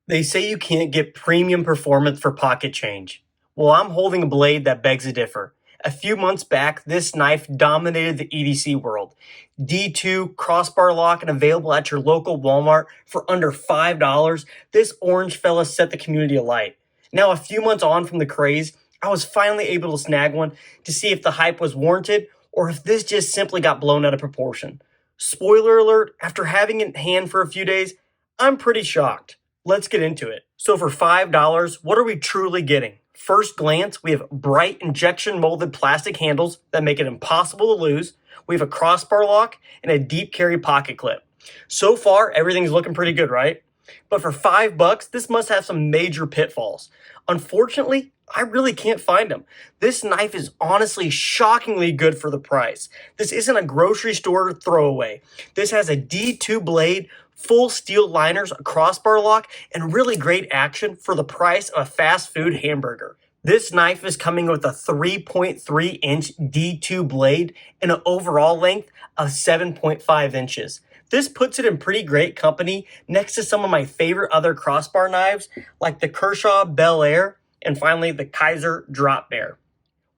They say you can't get premium performance for pocket change. Well, I'm holding a blade that begs to differ. A few months back, this knife dominated the EDC world. D2 crossbar lock and available at your local Walmart for under $5. This orange fella set the community alight. Now, a few months on from the craze, I was finally able to snag one to see if the hype was warranted or if this just simply got blown out of proportion. Spoiler alert, after having it in hand for a few days, I'm pretty shocked. Let's get into it. So for $5, what are we truly getting? First glance, we have bright injection molded plastic handles that make it impossible to lose. We have a crossbar lock and a deep carry pocket clip. So far, everything's looking pretty good, right? But for $5, this must have some major pitfalls. Unfortunately, I really can't find them. This knife is honestly shockingly good for the price. This isn't a grocery store throwaway. This has a D2 blade, full steel liners, a crossbar lock, and really great action for the price of a fast food hamburger. This knife is coming with a 3.3-inch D2 blade and an overall length of 7.5 inches. This puts it in pretty great company next to some of my favorite other crossbar knives like the Kershaw Bel Air and finally the Kaiser Drop Bear.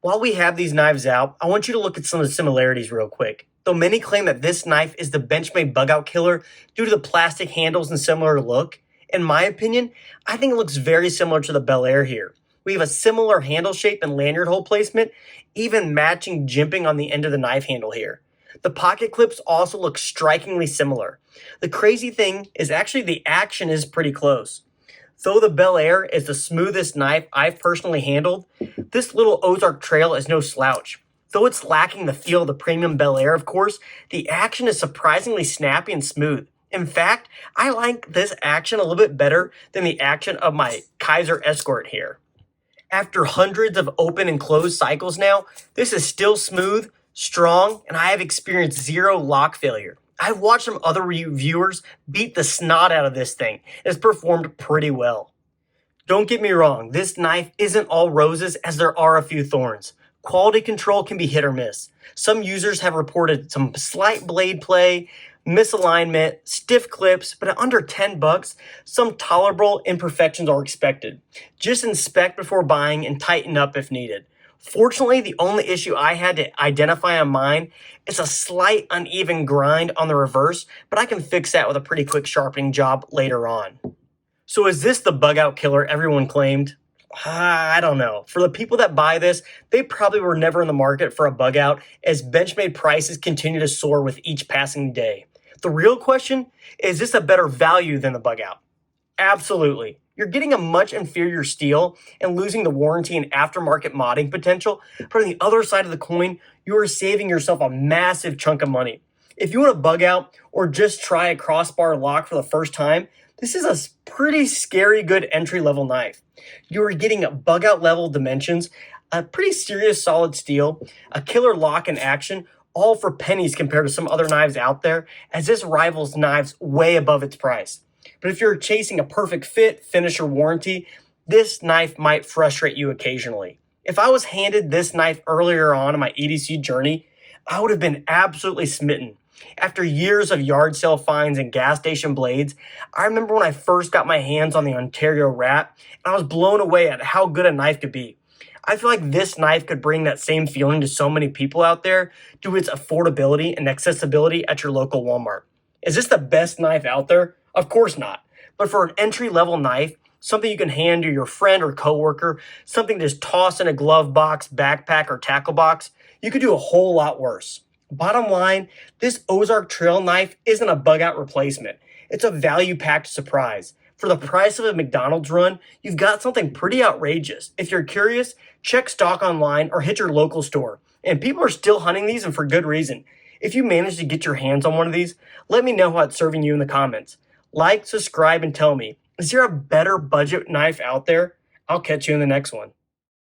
While we have these knives out, I want you to look at some of the similarities real quick. Though many claim that this knife is the Benchmade bug-out killer due to the plastic handles and similar look, in my opinion, I think it looks very similar to the Bel Air here. We have a similar handle shape and lanyard hole placement, even matching jimping on the end of the knife handle here. The pocket clips also look strikingly similar. The crazy thing is actually the action is pretty close. Though the Bel Air is the smoothest knife I've personally handled, this little Ozark Trail is no slouch. Though it's lacking the feel of the premium Bel Air, of course, the action is surprisingly snappy and smooth. In fact, I like this action a little bit better than the action of my Kaiser Escort here. After hundreds of open and closed cycles now, this is still smooth, strong, and I have experienced zero lock failure. I've watched some other reviewers beat the snot out of this thing. It's performed pretty well. Don't get me wrong, this knife isn't all roses as there are a few thorns. Quality control can be hit or miss. Some users have reported some slight blade play, misalignment, stiff clips, but at under $10, some tolerable imperfections are expected. Just inspect before buying and tighten up if needed. Fortunately, the only issue I had to identify on mine is a slight uneven grind on the reverse, but I can fix that with a pretty quick sharpening job later on. So is this the bug out killer everyone claimed? I don't know. For the people that buy this, they probably were never in the market for a bug out as Benchmade prices continue to soar with each passing day. The real question is this a better value than the bug out? Absolutely. You're getting a much inferior steel and losing the warranty and aftermarket modding potential, but on the other side of the coin, you are saving yourself a massive chunk of money. If you want to bug out or just try a crossbar lock for the first time, this is a pretty scary good entry-level knife. You are getting bug out level dimensions, a pretty serious solid steel, a killer lock in action, all for pennies compared to some other knives out there, as this rivals knives way above its price. But if you're chasing a perfect fit, finish, or warranty, this knife might frustrate you occasionally. If I was handed this knife earlier on in my EDC journey, I would have been absolutely smitten. After years of yard sale finds and gas station blades, I remember when I first got my hands on the Ontario Rat, and I was blown away at how good a knife could be. I feel like this knife could bring that same feeling to so many people out there due to its affordability and accessibility at your local Walmart. Is this the best knife out there? Of course not. But for an entry-level knife, something you can hand to your friend or coworker, something to just toss in a glove box, backpack, or tackle box, you could do a whole lot worse. Bottom line, this Ozark Trail knife isn't a bug-out replacement. It's a value-packed surprise. For the price of a McDonald's run, you've got something pretty outrageous. If you're curious, check stock online or hit your local store. And people are still hunting these, and for good reason. If you manage to get your hands on one of these, let me know how it's serving you in the comments. Like, subscribe, and tell me, is there a better budget knife out there? I'll catch you in the next one.